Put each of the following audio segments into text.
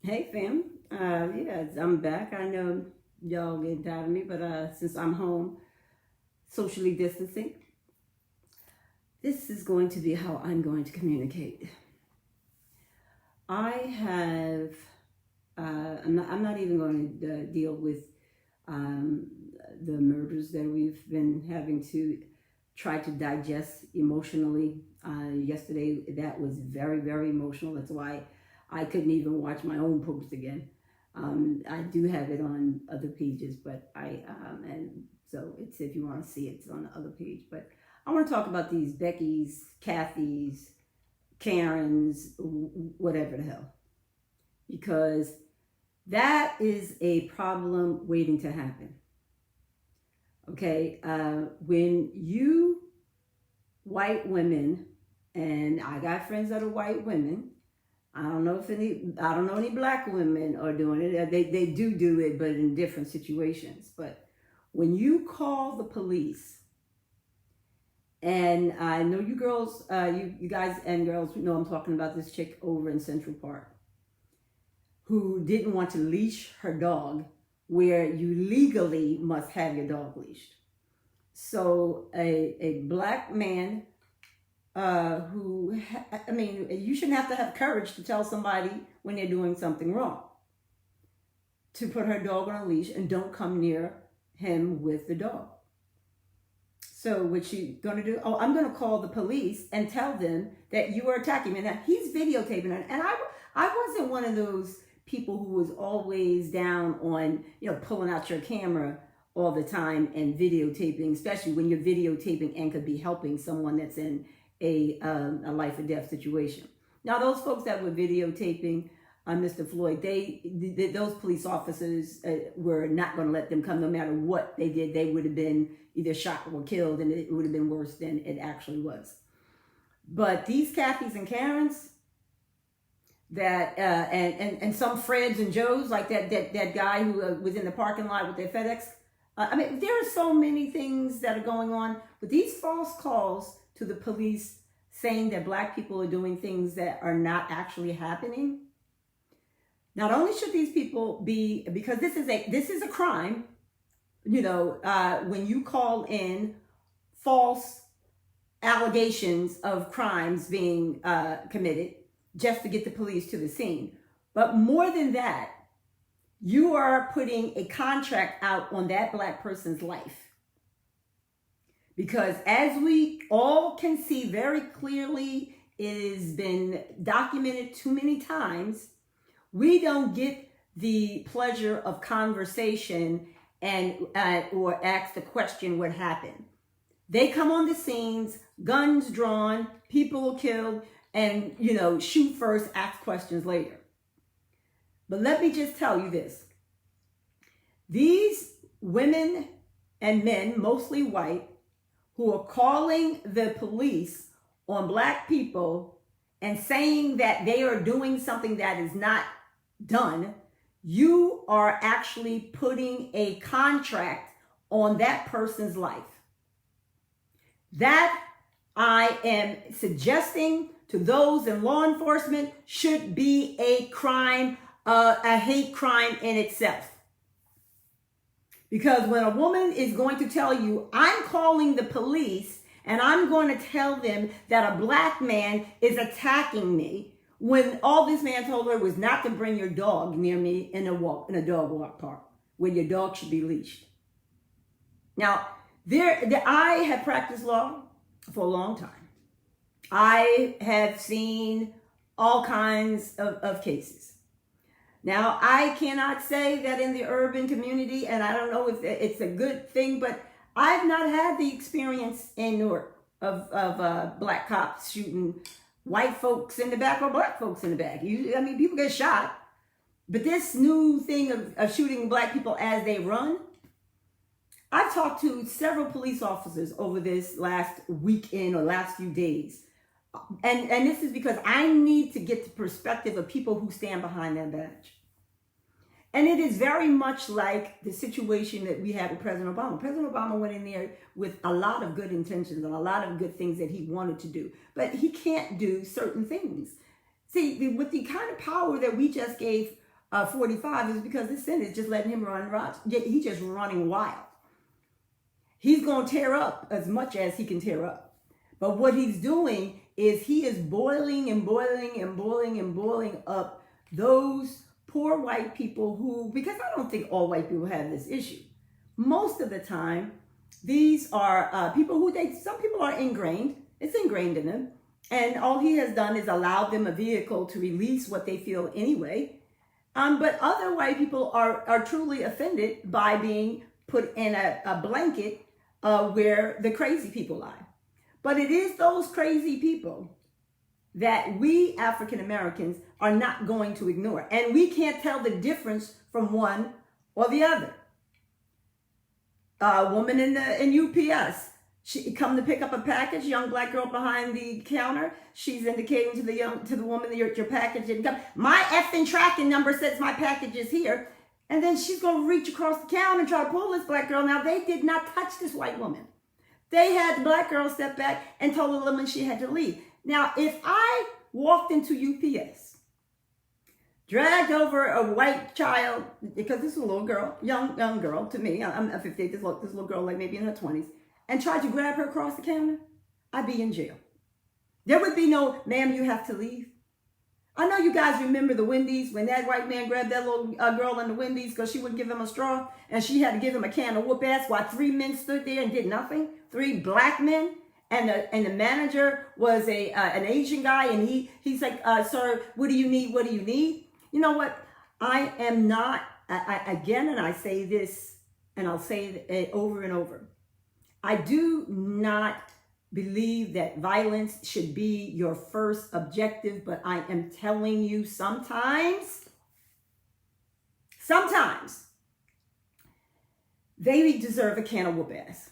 Hey fam, yeah, I'm back. I know y'all getting tired of me, but since I'm home, socially distancing, this is going to be how I'm going to communicate. I have, I'm not even going to deal with um, the murders that we've been having to try to digest emotionally. Yesterday, that was very, very emotional. That's why I couldn't even watch my own post again. I do have it on other pages, but and so it's if you want to see it, it's on the other page. But I want to talk about these Becky's, Kathy's, Karen's, whatever the hell, because that is a problem waiting to happen. Okay, when you white women, and I got friends that are white women. I don't know any black women are doing it. They do it, but in different situations. But when you call the police, and I know you girls, you guys and girls know I'm talking about this chick over in Central Park who didn't want to leash her dog where you legally must have your dog leashed. So a black man I mean, you shouldn't have to have courage to tell somebody when they're doing something wrong to put her dog on a leash and don't come near him with the dog. So what she gonna do? Oh, I'm gonna call the police and tell them that you are attacking me. Now he's videotaping it, and I wasn't one of those people who was always down on pulling out your camera all the time and videotaping, especially when you're videotaping and could be helping someone that's in a life or death situation. Now those folks that were videotaping Mr. Floyd, those police officers were not going to let them come, no matter what they did. They would have been either shot or killed, and it would have been worse than it actually was. But these Kathys and Karens that and some Freds and Joes, like that guy who was in the parking lot with their FedEx. I mean, there are so many things that are going on with these false calls to the police saying that black people are doing things that are not actually happening. Not only should these people be, because this is a crime, when you call in false allegations of crimes being committed just to get the police to the scene. But more than that, you are putting a contract out on that black person's life. Because as we all can see very clearly, it has been documented too many times, we don't get the pleasure of conversation and or ask the question what happened. They come on the scenes, guns drawn, people killed, and shoot first, ask questions later. But let me just tell you this. These women and men, mostly white, who are calling the police on black people and saying that they are doing something that is not done, you are actually putting a contract on that person's life. That I am suggesting to those in law enforcement should be a crime, a hate crime in itself. Because when a woman is going to tell you, I'm calling the police and I'm going to tell them that a black man is attacking me, when all this man told her was not to bring your dog near me in a dog walk park, where your dog should be leashed. Now, I have practiced law for a long time. I have seen all kinds of cases. Now, I cannot say that in the urban community, and I don't know if it's a good thing, but I've not had the experience in Newark of black cops shooting white folks in the back or black folks in the back. People get shot. But this new thing of shooting black people as they run, I've talked to several police officers over this last weekend or last few days. And this is because I need to get the perspective of people who stand behind that badge. And it is very much like the situation that we had with President Obama. President Obama went in there with a lot of good intentions and a lot of good things that he wanted to do. But he can't do certain things. See, with the kind of power that we just gave 45 is because the Senate is just letting him run. He's just running wild. He's going to tear up as much as he can tear up. But what he's doing is he is boiling and boiling and boiling and boiling up those poor white people who, because I don't think all white people have this issue. Most of the time, these are people who some people are ingrained. It's ingrained in them. And all he has done is allowed them a vehicle to release what they feel anyway. But other white people are truly offended by being put in a blanket where the crazy people lie. But it is those crazy people that we African Americans are not going to ignore. And we can't tell the difference from one or the other. A woman in UPS, she come to pick up a package, young black girl behind the counter. She's indicating to the woman that your package didn't come. My effing tracking number says my package is here. And then she's going to reach across the counter and try to pull this black girl. Now, they did not touch this white woman. They had the black girl step back and told the woman she had to leave. Now, if I walked into UPS, dragged over a white child, because this is a little girl, young girl to me, I'm 58, this little girl like maybe in her 20s, and tried to grab her across the counter, I'd be in jail. There would be no, ma'am, you have to leave. I know you guys remember the Wendy's, when that white man grabbed that little girl in the Wendy's because she wouldn't give him a straw, and she had to give him a can of whoop ass while 3 men stood there and did nothing. 3 black men, and the manager was an Asian guy, and he's like, sir, what do you need? What do you need? You know what? I am not, again, and I say this, and I'll say it over and over. I do not believe that violence should be your first objective, but I am telling you sometimes they deserve a can of whoop ass.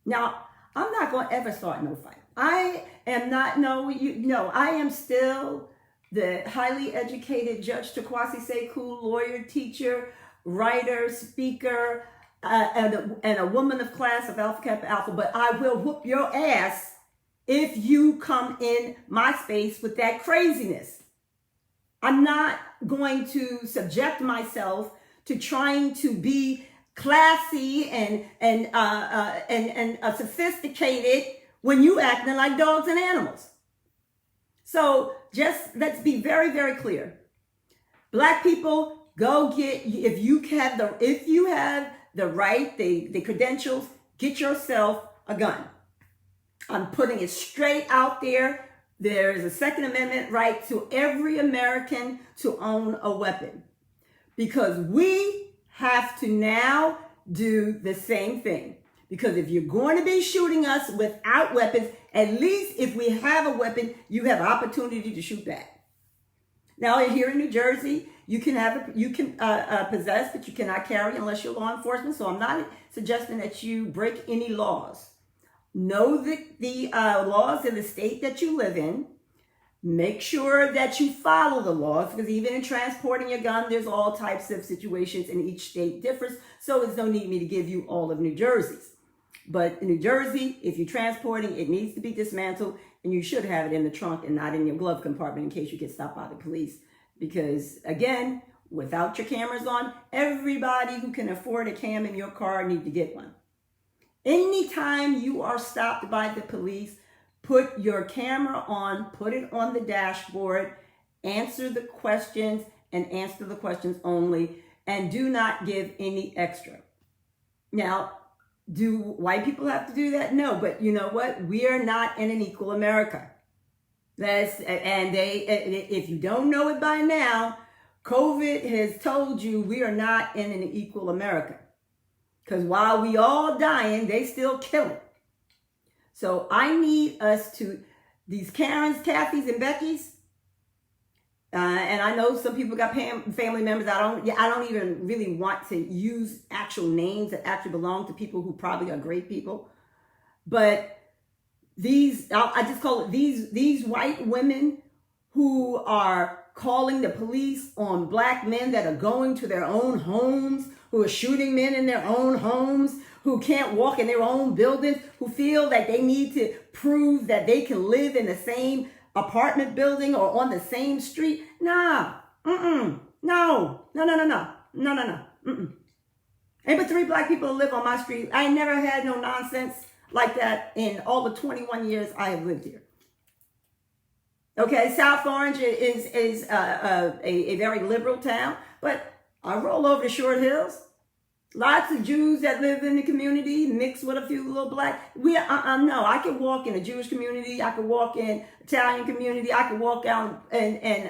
Now, I'm not going to ever start no fight. I am not, I am still the highly educated Judge Takwasi Sekou, lawyer, teacher, writer, speaker, and a woman of class of Alpha Kappa Alpha, but I will whoop your ass if you come in my space with that craziness. I'm not going to subject myself to trying to be classy and sophisticated when you acting like dogs and animals. So just let's be very, very clear. Black people, go get, if you have the right, the credentials, get yourself a gun. I'm putting it straight out there. There is a Second Amendment right to every American to own a weapon, because we have to now do the same thing. Because if you're going to be shooting us without weapons, at least if we have a weapon, you have an opportunity to shoot back. Now, here in New Jersey, you can possess, but you cannot carry unless you're law enforcement. So I'm not suggesting that you break any laws. Know the laws in the state that you live in. Make sure that you follow the laws, because even in transporting your gun, there's all types of situations, and each state differs. So there's no need me to give you all of New Jersey's. But in New Jersey, if you're transporting, it needs to be dismantled, and you should have it in the trunk and not in your glove compartment in case you get stopped by the police. Because again, without your cameras on, everybody who can afford a cam in your car need to get one. Anytime you are stopped by the police, put your camera on, put it on the dashboard, answer the questions and answer the questions only, and do not give any extra. Now, do white people have to do that? No, but you know what? We are not in an equal America. If you don't know it by now, COVID has told you we are not in an equal America. Because while we all dying, they still killing. So I need us to, these Karens, Kathys, and Beckys, and I know some people got family members. I don't even really want to use actual names that actually belong to people who probably are great people. But I just call it these white women who are calling the police on black men that are going to their own homes, who are shooting men in their own homes, who can't walk in their own buildings, who feel that they need to prove that they can live in the same apartment building or on the same street. Nah, No. Mm-mm. Ain't but 3 black people live on my street. I ain't never had no nonsense like that in all the 21 years I have lived here. Okay, South Orange is a very liberal town, but I roll over to Short Hills. Lots of Jews that live in the community, mixed with a few little black. No, I could walk in a Jewish community. I could walk in Italian community. I could walk out and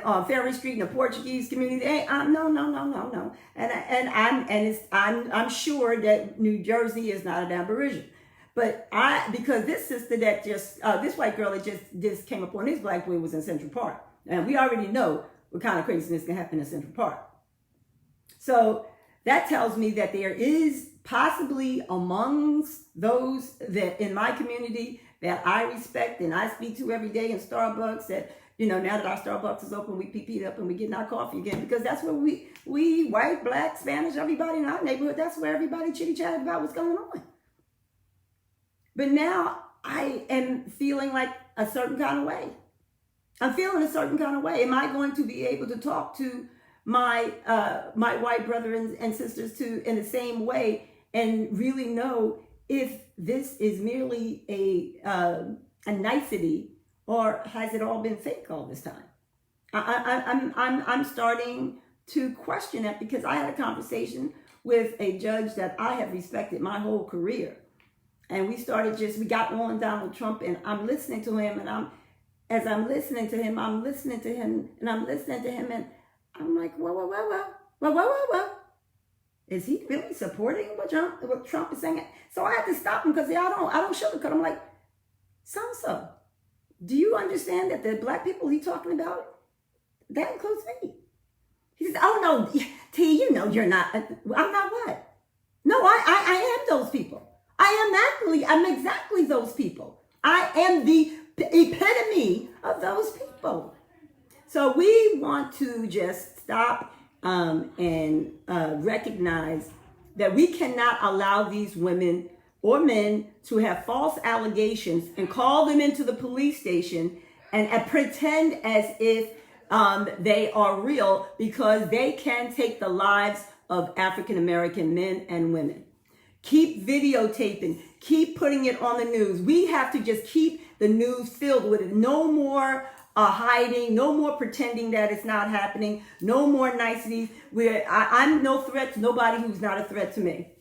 on Ferry Street in a Portuguese community. No. I'm sure that New Jersey is not an aberration. But because this sister that this white girl that just came up on this black boy was in Central Park. And we already know what kind of craziness can happen in Central Park. So that tells me that there is possibly amongst those that in my community that I respect and I speak to every day in Starbucks that, now that our Starbucks is open, we pee up and we getting our coffee again because that's where we white, black, Spanish, everybody in our neighborhood, that's where everybody chitty-chatted about what's going on. But now I am feeling like a certain kind of way. I'm feeling a certain kind of way. Am I going to be able to talk to my white brothers and sisters in the same way and really know if this is merely a nicety or has it all been fake all this time? I'm starting to question that because I had a conversation with a judge that I have respected my whole career. And we got on Donald Trump and I'm listening to him and as I'm listening to him and I'm like, whoa. Is he really supporting what Trump is saying? So I had to stop him because I don't sugarcoat. I'm like, so, do you understand that the black people he's talking about, that includes me? He says, oh no, T, you're not. I'm not what? No, I am those people. I'm exactly those people. I am the epitome of those people. So we want to just stop and recognize that we cannot allow these women or men to have false allegations and call them into the police station and pretend as if they are real because they can take the lives of African American men and women. Keep videotaping, keep putting it on the news. We have to just keep the news filled with it. No more hiding, no more pretending that it's not happening, no more niceties. I'm no threat to nobody who's not a threat to me.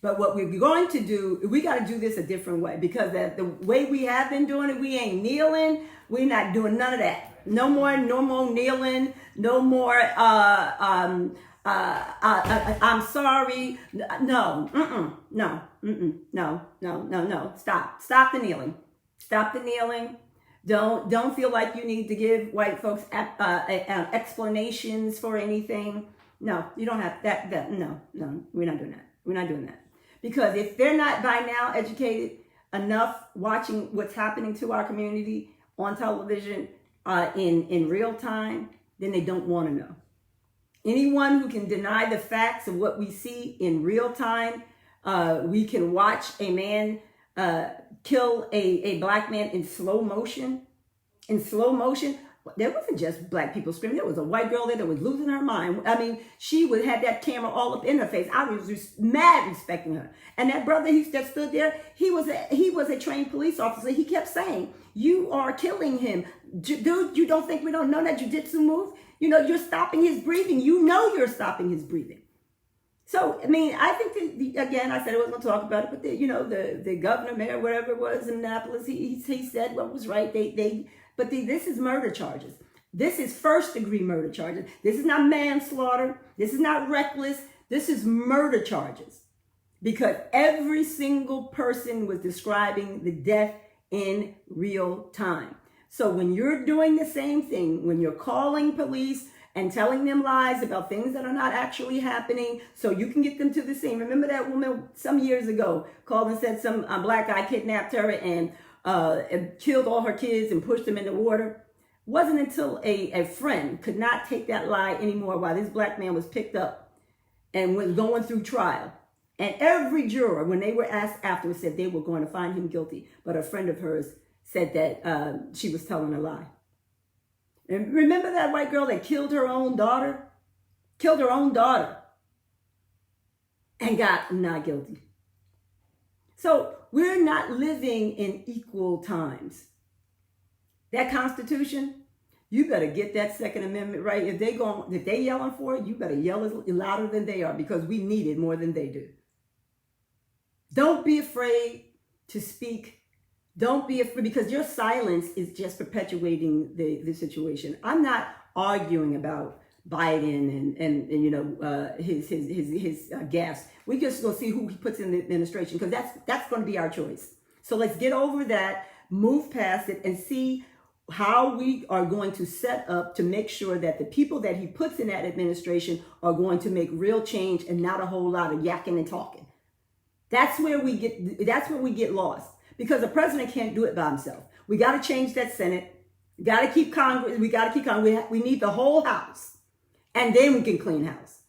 But what we're going to do, we got to do this a different way because the way we have been doing it, we ain't kneeling. We're not doing none of that. No more kneeling. No more, I'm sorry. No. Stop the kneeling. Stop the kneeling. Don't feel like you need to give white folks explanations for anything. No, you don't have that. No, we're not doing that. We're not doing that. Because if they're not by now educated enough watching what's happening to our community on television in real time, then they don't want to know. Anyone who can deny the facts of what we see in real time, we can watch a man kill a black man in slow motion. There wasn't just black people screaming. There was a white girl there that was losing her mind. I mean, she would have that camera all up in her face. I was mad respecting her. And that brother that stood there, he was a trained police officer. He kept saying, "You are killing him, dude. You don't think we don't know that jiu-jitsu move? You're stopping his breathing. You're stopping his breathing." So, I mean, I think that, again, I said I wasn't going to talk about it, but the governor, mayor, whatever it was in Annapolis, he said what was right. This is murder charges. This is first-degree murder charges. This is not manslaughter. This is not reckless. This is murder charges. Because every single person was describing the death in real time. So when you're doing the same thing, when you're calling police and telling them lies about things that are not actually happening so you can get them to the scene. Remember that woman some years ago called and said some black guy kidnapped her and killed all her kids and pushed them in the water? Wasn't until a friend could not take that lie anymore while this black man was picked up and was going through trial. And every juror, when they were asked afterwards, said they were going to find him guilty. But a friend of hers said that she was telling a lie. And remember that white girl that killed her own daughter? Killed her own daughter and got not guilty. So we're not living in equal times. That Constitution, you better get that Second Amendment right. If they yelling for it, you better yell as louder than they are, because we need it more than they do. Don't be afraid to speak. Don't be afraid, because your silence is just perpetuating the situation. I'm not arguing about Biden and you know his gaffes. We just gonna see who he puts in the administration, because that's going to be our choice. So let's get over that, move past it, and see how we are going to set up to make sure that the people that he puts in that administration are going to make real change and not a whole lot of yakking and talking. That's where we get lost, because the president can't do it by himself. We got to change that Senate. We got to keep Congress. We need the whole House, and then we can clean house.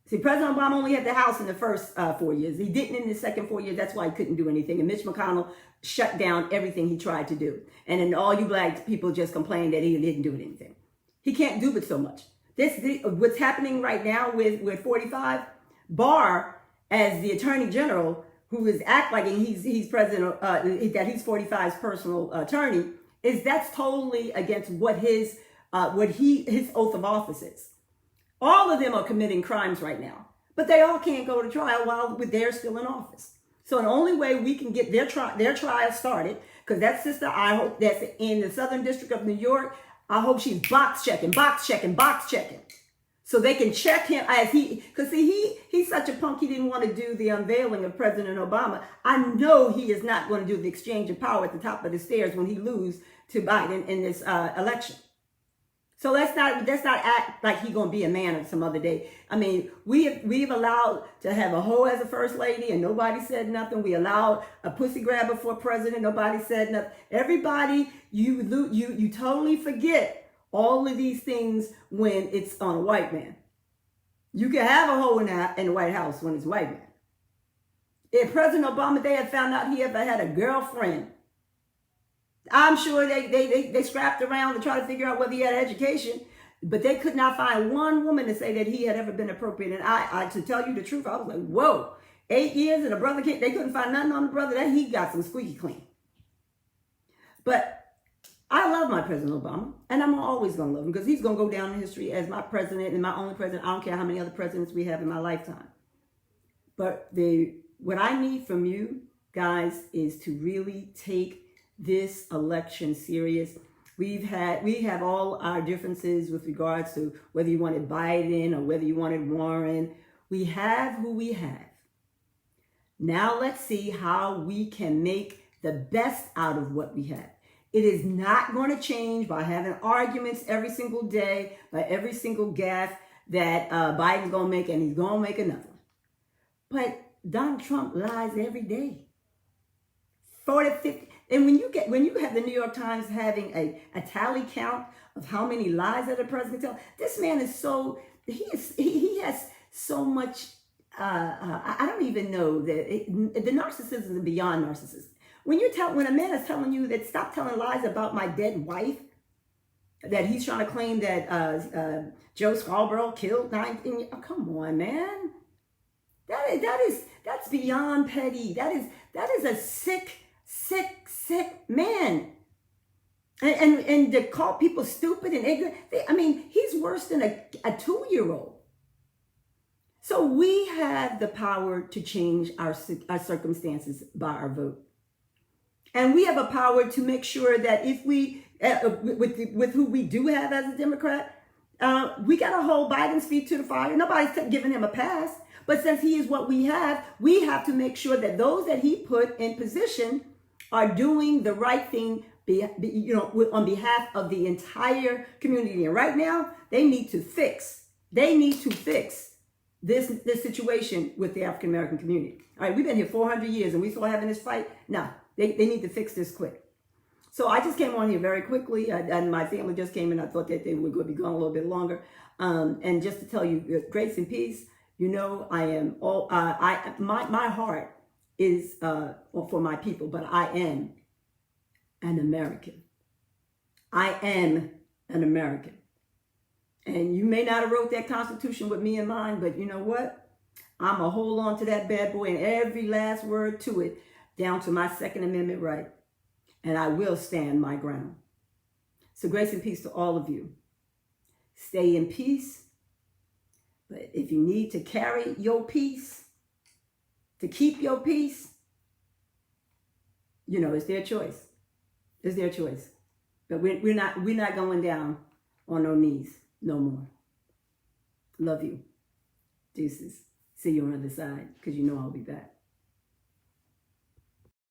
See, President Obama only had the House in the first 4 years. He didn't in the second 4 years. That's why he couldn't do anything. And Mitch McConnell shut down everything he tried to do. And then all you black people just complained that he didn't do anything. He can't do but so much. What's happening right now with 45, Barr as the Attorney General, who is act like he's president, that he's 45's personal attorney, that's totally against what his oath of office is. All of them are committing crimes right now, but they all can't go to trial while they're still in office. So the only way we can get their trial started, because that sister, I hope that's in the Southern District of New York, I hope she's box checking, so they can check him because he's such a punk. He didn't want to do the unveiling of President Obama. I know he is not going to do the exchange of power at the top of the stairs when he loses to Biden in this election. So let's not act like he's gonna be a man of some other day. I mean, we've allowed to have a hoe as a first lady and nobody said nothing. We allowed a pussy grabber for president, nobody said nothing. Everybody, you totally forget all of these things when it's on a white man. You can have a hoe in the White House when it's a white man. If President Obama, they had found out he ever had a girlfriend, I'm sure they scrapped around to try to figure out whether he had education, but they could not find one woman to say that he had ever been appropriate. And I to tell you the truth, I was like, whoa, 8 years and a brother kid, they couldn't find nothing on the brother. That he got some squeaky clean. But I love my President Obama, and I'm always going to love him, because he's going to go down in history as my president and my only president. I don't care how many other presidents we have in my lifetime. But what I need from you guys is to really take this election serious. We have all our differences with regards to whether you wanted Biden or whether you wanted Warren. We have who we have. Now let's see how we can make the best out of what we have. It is not going to change by having arguments every single day, by every single gaffe that Biden's going to make, and he's going to make another one. But Donald Trump lies every day. 40, 50. And when you have the New York Times having a tally count of how many lies that the president tells, this man is he has so much. I don't even know that the narcissism is beyond narcissism. When a man is telling you that stop telling lies about my dead wife, that he's trying to claim that Joe Scarborough killed 19. Oh, come on, man. That's beyond petty. That is a sick man. And to call people stupid and ignorant, he's worse than a 2-year-old. So we have the power to change our circumstances by our vote. And we have a power to make sure that if we, with who we do have as a Democrat, we got to hold Biden's feet to the fire. Nobody's giving him a pass. But since he is what we have to make sure that those that he put in position are doing the right thing, on behalf of the entire community. And right now, they need to fix this situation with the African American community. All right, we've been here 400 years and we still having this fight. No, they need to fix this quick. So I just came on here very quickly, and my family just came in. I thought that they would be gone a little bit longer. And just to tell you, grace and peace. I am my heart is for my people, but I am an American. I am an American. And you may not have wrote that Constitution with me in mind, but you know what? I'm going to hold on to that bad boy and every last word to it, down to my Second Amendment right. And I will stand my ground. So grace and peace to all of you. Stay in peace. But if you need to carry your peace, to keep your peace, you know, it's their choice. It's their choice. But we're not going down on our knees no more. Love you. Deuces. See you on the other side, because you know I'll be back.